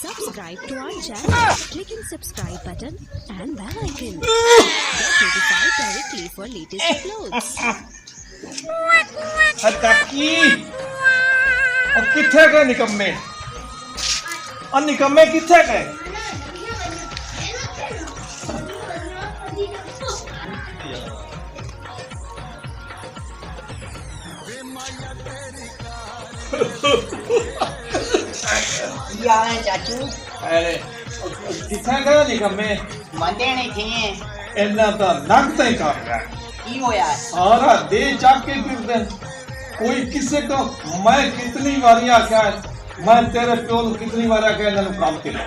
Subscribe to our channel. Click on subscribe button and bell icon. Get notified directly for latest uploads. काकी और किथे गए निकम्मे और निकम्मे किथे गए चाचू अरे किथे गए निकम्मे मंदे नहीं थे इन्ना तो नग तई काम है की होया सारा दे जाके फिरदे कोई किसे को मैं कितनी बारी आख्या मैं तेरे प्यो को कितनी बार आख्या इन्होंने काम के लिए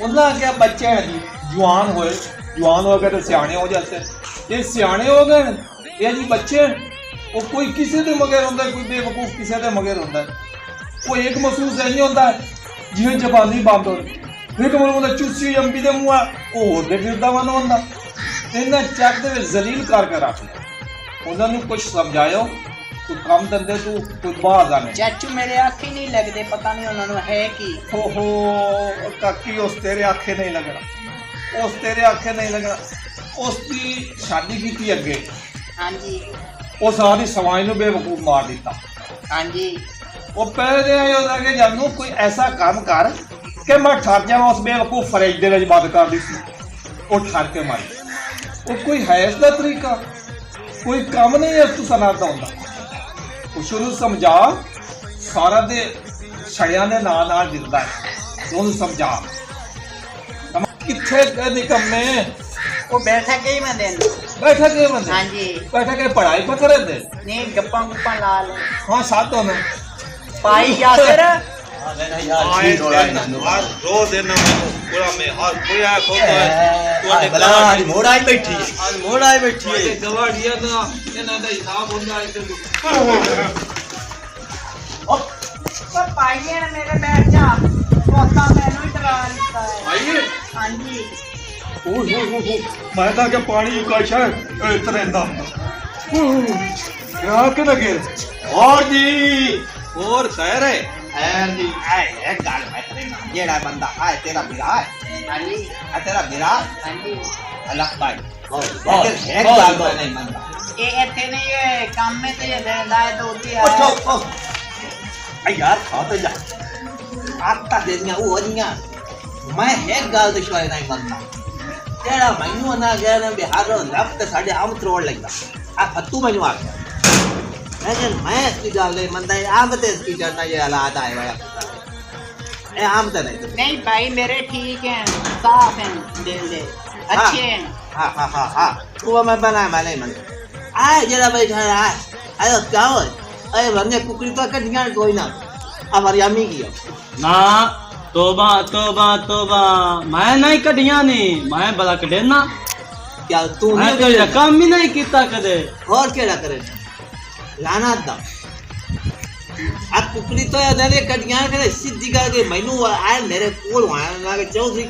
उन्हें क्या बच्चे हैं जी जवान हो गए तो सियाने हो जाते ये सियाने हो गए ये जी बच्चे वो कोई किसी के मगर होंगे कोई बेवकूफ किसी के मगर होंगे वो एक महसूस नहीं होता जिवें जबानी बंद हो एक मतलब चुस्सी अंबी के मुँह वो होते फिरदा वन होंगे इन्हें चक दे जलील करके रख लिया उन्होंने कुछ समझायो तू काम धंधे तू कोई बाहर जाने चाचू मेरे आँखें नहीं लगते पता नहीं उन्होंने है कि ओहो काकी उस तेरे आखे नहीं लगना उस तेरे आखे नहीं लगना उसकी शादी की थी अगे हाँ जी वो सारी समाज ने बेवकूफ मार दिता हाँ जी वो पहले लगे जानू कोई ऐसा काम कर कि मैं ठर जावा उस बेवकूफ फरेज दे विच बंद कर दी वो ठर के मारी वो कोई है इसका तरीका कोई काम नहीं है तू सनाता होंदा शुरू समझा सारा दे छड़िया ने नाल जिंदा है उन्हें समझा किथे गए निकम्मे वो बैठा के ही मैं देन बैठा के बंदे हाँ जी बैठा के पढ़ाई पर करे दे नहीं गप्पा गुप्पा लाल हाँ साथ होना पाई यासर पाइए ना मेरे बैठ जा पोता मैंने ही डरा लेता है हाँ जी मैं तो पानी का शायद तरंदा क्या के लगे और जी और खैर है खैर जी है गाल है जेड़ा बंदा है तेरा बिरा हाँ जी है तेरा बिरा हाँ जी अलग भाई बहुत है गाल में नहीं बंदा ये इतने नहीं ये काम में तो ये देना है तो होती है ओ आई यार खा तो जा आता दे दिया वो दिया मैं है गाल तो शायद नहीं बंदा तेरा मैनू ना गया ना बिहार लब तो साढ़े आम त्रोड़ लगता आ फत्तू मैनू आ गया लेकिन मैं इसकी गाल नहीं मनता आम तो इसकी चढ़ना ये हालात आए बड़ा आम तो नहीं नहीं भाई मेरे ठीक हैं साफ हैं दिल दे अच्छे हैं हाँ हाँ हाँ हाँ तू मैं बना मैं नहीं मनता आए जरा बैठा है अरे क्या हो अरे भरने कुकड़ी तो कटिया कोई ना अब हरियामी की ना तोबा तोबा तोबा मैं नहीं कटिया नहीं मैं बड़ा कटे ना क्या तू मैं नहीं तो काम ही नहीं किया कदे और केड़ा करे लाना दा अब कुकड़ी तो याद है कटिया करे सीधी करके मैनू आए मेरे कोल आया लागे चौधरी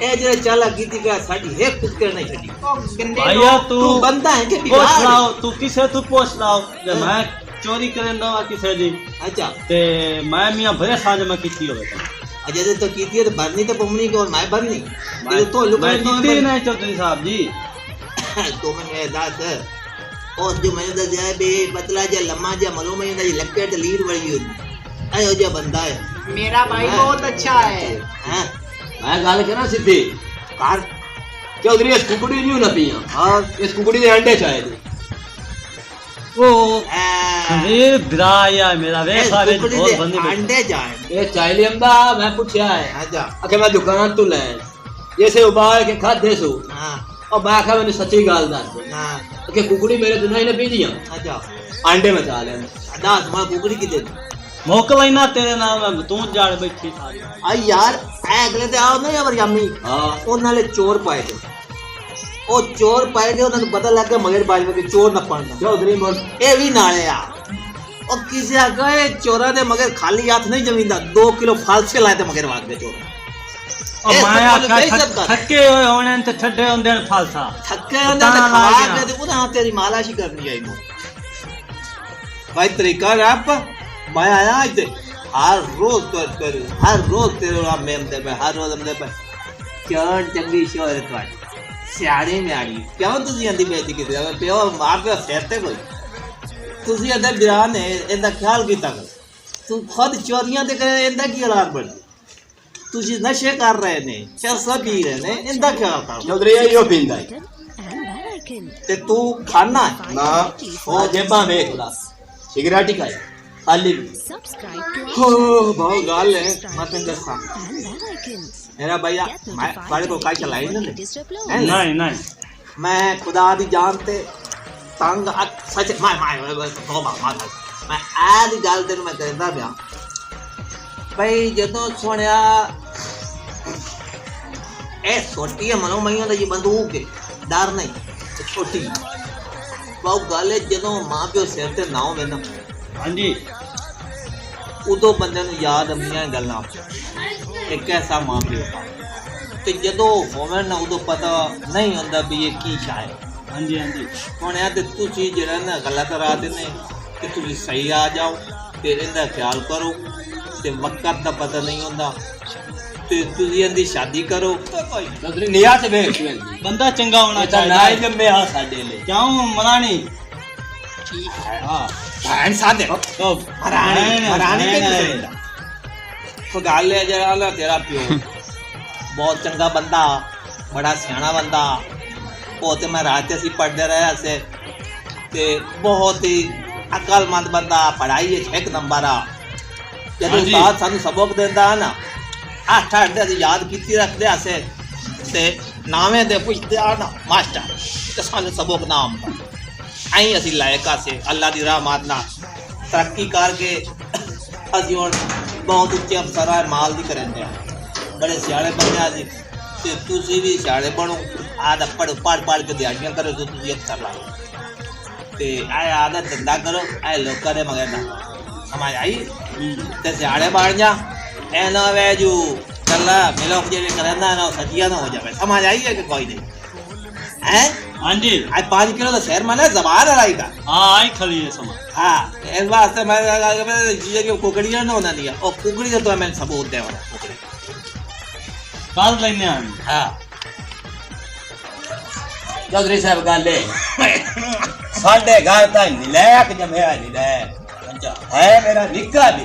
ए जरा चाला कीती का साडी एक कुकर नहीं छड़ी भैया तू बंदा है के पोछ लाओ तू किसे तू पोछ लाओ जब मैं चोरी करन दवा किसे दी अच्छा ते मैं मियां भरे साज में किती होवे अजय तो कीती है तो भरनी तो पमनी को और मैं भरनी ये तो लुका मैं किती नहीं चौधरी साहब जी तो मैं दास और जो मैंने दस जाए बे पतला जा लम्मा जा मलो में ना ये लक्के तो लीर बड़ी होती आयो जो बंदा है मेरा भाई बहुत अच्छा है हां मैं गल करा सीधी कार चौधरी इस कुकड़ी नहीं ना पिया हां इस कुकड़ी दे अंडे शायद ओ अरे बिराया मेरा वे सारे बहुत बंदी अंडे जाए ये चाइलियम दा मैं पूछया है अच्छा आके मैं दुकान तू ले जैसे उबाल के खाधे सो हां और मैं आखा मैंने सच्ची गाल दस हां कि कुकड़ी मेरे दुनाई ने पी दिया अच्छा अंडे में चाल है दास मैं कुकड़ी की दे मोकल ही ना तेरे नाम तू जाड़ बैठी सारी आई यार अगले ते आओ नहीं अबर यामी हां ਉਹ ਨਾਲੇ ਚੋਰ ਪਾਏ ਗਏ ਉਹ ਚੋਰ ਪਾਏ ਗਏ ਉਹਨਾਂ ਨੂੰ ਪਤਾ ਲੱਗ ਗਿਆ ਮਗਰ ਬਾਜ ਵਿੱਚ ਚੋਰ ਨਾ ਪੜਨਾ चौधरी मोर ਇਹ ਵੀ ਨਾਲੇ ਆ ਉਹ ਕਿਸੇ ਆ ਗਏ ਚੋਰਾਂ ਦੇ ਮਗਰ ਖਾਲੀ ਹੱਥ ਨਹੀਂ ਜਮੀਂਦਾ 2 ਕਿਲੋ ਫਾਲਸੇ ਲਾਏ ਤੇ ਮਗਰ ਵਾਗ ਗਏ ਚੋਰ और मैं आखा थके हुए होने ते छड्डे होंदे न फालसा थके होंदे ते खा के ते ਉਹਦਾ ਤੇਰੀ ਮਾਲਾਸ਼ੀ ਕਰਨੀ ਚਾਹੀਦੀ भाई तरीका रैप मैं आया इधर हर रोज तेरे नाम में हमदे पे हर रोज हमदे पे क्यों चंगी शोहरत वाली सियाणी में आनी क्यों तुझी आंदी बेइज्जती की प्यो मां प्यो सेते कोई तुझी अदे बिरान है इंदा ख्याल कीता कर तू खुद चोरियां ते करे इंदा की औलाद बन तुझी नशे कर रहे ने चरसा पी रहे ने इंदा ख्याल कर चौधरी यो पिंदा button and bell icon. ते तू खाना है ना ओ जेबा वेख ला सिगरेट ही खाए खाली Subscribe to our हो channel बहुत गाल है and मैं तेन दसा bell icon. मेरा भैया Get मैं notified बारे को for काय चलाई ना latest upload. हैं? नहीं नहीं मैं खुदा दी जानते तंग सच मैं आदी गल तेन मैं कहता पिया भाई जदों सुनिया ए छोटी है मनो मईयों दा ये बंदूक है डर नहीं छोटी बहुत गल है जदों मां प्यो सिर ते ना होवे ना हाँ जी उदों बंदे नूं याद आंदियां गल्लां कि कैसा मां प्यो ते जदों होवे ना उदों पता नहीं हुंदा भी ये की शाय हाँ जी हाँ जी ਹੁਣ ਇਹ ਤੇ ਤੁਸੀਂ ਜਿਹੜਾ ਨਾ ਗਲਤ ਰਾਹ ਤੇ ਨੇ ਕਿ ਤੁਸੀਂ ਸਹੀ ਆ ਜਾਓ ਤੇ ਇਹਦਾ ਖਿਆਲ ਕਰੋ ਤੇ ਵਕਤ ਦਾ ਪਤਾ ਨਹੀਂ ਹੁੰਦਾ ਤੇ ਤੁਸੀਂ ਇਹਦੀ ਸ਼ਾਦੀ ਕਰੋ ਤਾਂ ਕੋਈ चौधरी नियत वेख तू बंदा चंगा होना ये तो ना ही चाहिए जम्मे आ साडे ले क्यों मनानी हां ਭੈਣ ਸਾਦੇ तो ਹਰਾਣੀ ਕਿ ਉਹ ਗੱਲ ਹੈ ਜਿਹੜਾ ਨਾ ਤੇਰਾ ਪਿਓ ਬਹੁਤ ਚੰਗਾ ਬੰਦਾ ਬੜਾ ਸਿਆਣਾ ਬੰਦਾ ਉਹ ਤੇ ਮੈਂ ਰਾਤ ਅਸੀਂ ਪੜ੍ਹਦੇ ਰਹੇ ਅਸੇ ਤੇ ਬਹੁਤ ਹੀ ਅਕਲਮੰਦ ਬੰਦਾ ਪੜ੍ਹਾਈ ਵਿੱਚ ਇੱਕ ਨੰਬਰ ਆ ਜਦੋਂ ਹਾਂਜੀ। ਉਸਤਾਦ ਸਾਨੂੰ ਸਬਕ ਦਿੰਦਾ ਨਾ 8 ਦੇ ਅਸੀਂ ਯਾਦ ਕੀਤੀ ਰੱਖਦੇ ਅਸੇ ਤੇ ਨਾਵੇਂ ਦੇ ਪੁੱਛਦੇ ਆ ਨਾ ਮਾਸਟਰ ਤੇ ਸਾਨੂੰ ਸਬਕ ਨਾ ਆਉਂਦਾ ਐਂ ਅਸੀਂ ਲਾਇਕ ਆਸੇ ਅੱਲਾ ਦੀ ਰਹਿਮਤ ਨਾਲ ਤਰੱਕੀ ਕਰਕੇ ਅਸੀਂ ਹੁਣ ਬਹੁਤ ਉੱਚੇ ਅਫਸਰਾਂ ਮਾਲ ਦੀ ਕਰਨਦੇ ਆ ਬੜੇ ਸਿਆਣੇ ਬੰਦੇ ਆ ਜੀ ਤੇ ਤੁਸੀਂ ਵੀ ਸਿਆਣੇ ਬਣੋ ਆਦਤ ਪੜ ਕੇ ਦਿਹਾੜੀਆਂ ਕਰੋ ਜੋ ਤੁਸੀਂ ਅਫਸਰ ਲਾਓ ਤੇ ਇਹ ਆਦਤ ਧੰਦਾ ਕਰੋ ਇਹ ਲੋਕਾਂ ਦੇ ਮਗਰ ਨਾ ਸਮਝ ਆਈ ਤੇ ਸਿਆਣੇ ਬਣ ਜਾ ਇਹ ਨਾ ਵੇ ਜੋ ਕੱਲਾ ਮਿਲੋਕ ਜਿਹੜੇ ਕਰਨਾ ਨਾ ਸੱਚੀਆਂ ਨਾ ਹੋ ਜਾਵੇ ਸਮਝ ਆਈ ਹੈ ਕਿ ਕੋਈ ਨਹੀਂ ਹੈ हाँ जी आज 5 किलो तो शहर माना जबान आएगा हाँ आई खली है समा हाँ इस वास्ते मैं जीजे की कुकड़ियां ना होना दिया और कुकड़ी का तो मैंने सबूत दे कल लेने आए हाँ चौधरी साहब गल साडे घर ता निलैक जमया निलैक है मेरा निक्का भी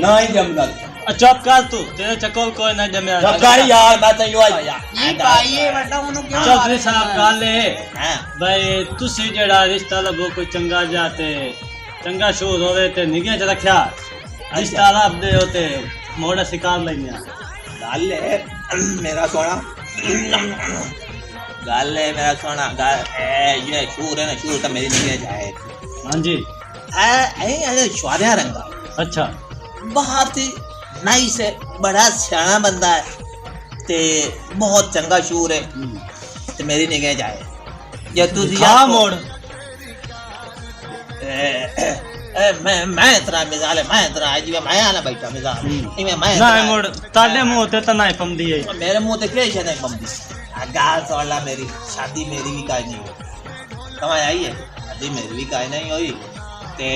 ना ही जमदा चुप कर तू तेरे चक्कर कोई ना जमया सरकारी यार मैं तैਨੂੰ ਇਹ ਪਾਈਏ ਵੱਡਾ ਉਹਨੂੰ ਕਿਉਂ चौधरी साहब गल है हाँ भाई तुसी जेड़ा रिश्ता लभो कोई चंगा जाते चंगा शोर होवे ते निगे च रखया रिश्ता लब दे होते मोड़ा शिकार लेने गल है मेरा सोना गल है मेरा सोना गल ये शूर है ना शूर तो मेरी नहीं जाए हाँ जी श्वारिया रंगा अच्छा बहुत ही नाइस है बड़ा सियाना बंदा है ते बहुत चंगा शूर है ते मेरी निगाह जाए या तू हाँ मोड़ मैं इतना मिसाल है मैं इतना जी मैं आना बैठा मिसाल इमे मैं ना मोड़ ताले मुंह ते तना पमदी है मेरे मुंह ते क्या नहीं बमदी गाल सोला मेरी शादी मेरी भी काई नहीं हुई समझ आई है शादी मेरी भी काई नहीं हुई ते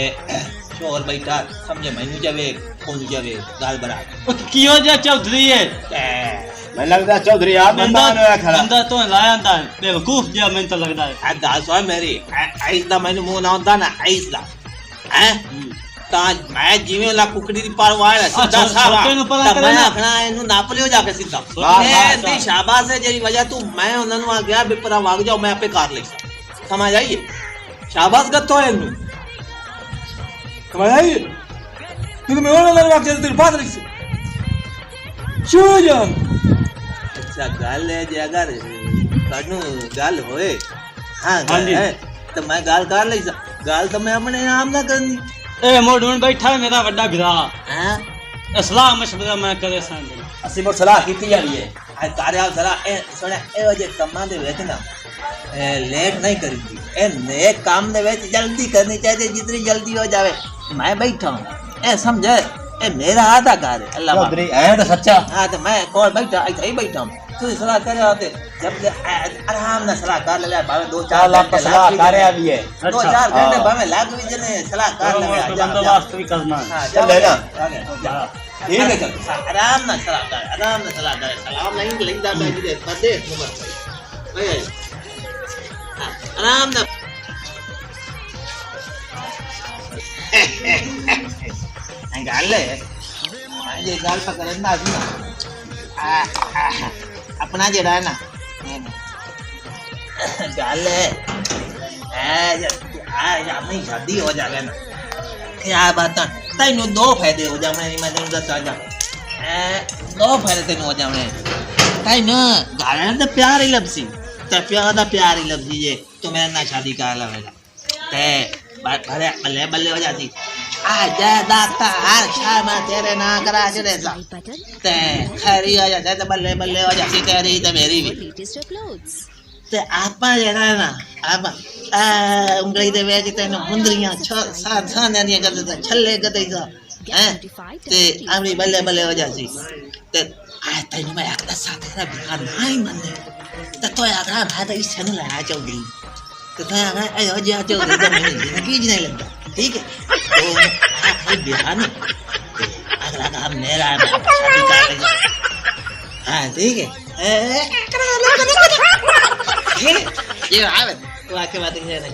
शोर बैठा समझे मैनू जावे कौन जावे गाल बना कियो जा चौधरी है मैं लगदा चौधरी आप बंदा ने खड़ा बंदा तो लाया अंदा बेवकूफ जो मैं तो लगदा है गाल सो मेरी ऐसदा मैनू मुंह ना होंदा ना ऐसदा हैं ਤਾਂ ਮੈਂ ਜਿਵੇਂ ਲਾ ਕੁਕੜੀ ਦੀ ਪਰਵਾਹ ਹੈ ਸਿੱਧਾ ਸਾਵਾ ਤਾਂ ਮੈਂ ਆਖਣਾ ਇਹਨੂੰ ਨਾਪ ਲਿਓ ਜਾ ਕੇ ਸਿੱਧਾ ਇਹ ਦੀ ਸ਼ਾਬਾਸ਼ ਹੈ ਜਿਹੜੀ ਵਜ੍ਹਾ ਤੂੰ ਮੈਂ ਉਹਨਾਂ ਨੂੰ ਆ ਗਿਆ ਵੀ ਪਰਾ ਵਗ ਜਾਓ ਮੈਂ ਆਪੇ ਕਰ ਲਈ ਸਮਝ ਆਈ ਸ਼ਾਬਾਸ਼ ਗੱਤੋ ਇਹਨੂੰ ਸਮਝ ਆਈ ਤੂੰ ਮੈਂ ਉਹਨਾਂ ਨੂੰ ਵਗ ਜਾ ਤੇਰੇ ਬਾਦ ਲਈ ਸ਼ੂ ਜਾਨ ਅੱਛਾ ਗੱਲ ਹੈ ਜੇ ਅਗਰ ਸਾਨੂੰ ਗੱਲ ਹੋਏ ਹਾਂ ਗੱਲ ਹੈ ਤਾਂ ਮੈਂ ਗੱਲ ਕਰ ਲਈ ਗੱਲ ਤਾਂ ਮੈਂ ਆਪਣੇ ਆਪ ਨਾ ਕਰਨੀ ए मोड़ में बैठा है मेरा बड़ा गिरा हैं असलाह मशवरा मैं करे सान ਅਸੀਂ ਮੋ ਸਲਾਹ ਕੀਤੀ ਜਾਣੀ ਹੈ आ कार्य जरा ए सुने ए वजे कमां दे विच ना लेट नहीं करीदी ए नेक काम दे विच जल्दी करनी चाहिए जितनी जल्दी हो जावे मैं बैठा हूं ए समझे ए मेरा आधा घर है अल्लाह चौधरी है तो सच्चा हां तो मैं कोल बैठा इधर ही बैठा हूं तू सलाह करे होते जब आराम ना सलाह कर ले भावे 2-4 लाख सलाह करे अभी है 2-4 घंटे भावे लाग भी जने सलाह कर ले बंदोबस्त भी करना है। चल चल लेना ठीक है चल आराम ना सलाह कर सलाम नहीं लिंदा बैठ दे पदे नंबर भाई आराम ना गाल है ये गाल पकड़ ना ना अपना जेड़ा है ना गाल है अपनी शादी हो जाए ना क्या बात है तेन 2 फायदे हो जाने मैं तेन दसा जा 2 फायदे तेन हो जाने तेन गाल तो प्यार ही लभसी ते प्यार दा प्यार ही लभसी जे तो मेरे ना शादी कर लवेगा ते भले बल्ले बल्ले हो जाती आजा दाता हर शाम तेरे ना करा चले सा Subscribe button ते खैरी हो जाते तो बल्ले बल्ले हो जाती तेरी तो मेरी भी for latest uploads. ते आपा जेड़ा है ना आप उंगली दे वेच तेन मुंदरियां साथ ने करते छल्ले कदे सा हैं ते अपनी बल्ले बल्ले हो जाती ते आ तेन मैं एक दसा तेरा बिहार नहीं मनदे ते तो आखा मैं तो इस ने लाया चौधरी तो तो आखा ए हो जा चौधरी तो नहीं जिंदगी ज नहीं लगता ठीक है तो आ बिहार ने अगला काम मेरा है शादी कर ले हां ठीक है करा लो ठीक है ये आवे तो आके बात ही है ना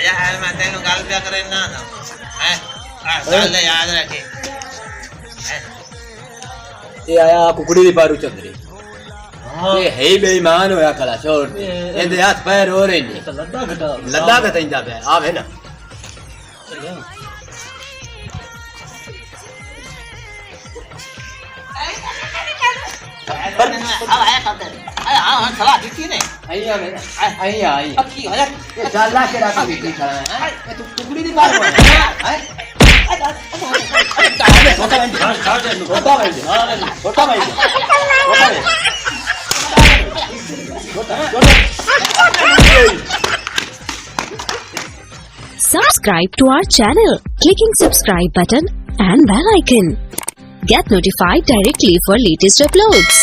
यार मैं तेनू गल पे करे ना हैं गल याद रखे ये आया कुकड़ी दी पारू चंद्री ये है ही बेईमान होया खला छोड़ इनदे हाथ पैर हो रहे ने लद्दा घटैंदा पे आवे ना अब आया करते हां सलाह दी ने आइया में आइया पक्की हो जा ये चाला के राखी बेटी खड़ा है तू टुकड़ी दी बात है छोटा भाई छोटा भाई छोटा भाई Subscribe to our channel, clicking subscribe button and bell icon. Get notified directly for latest uploads.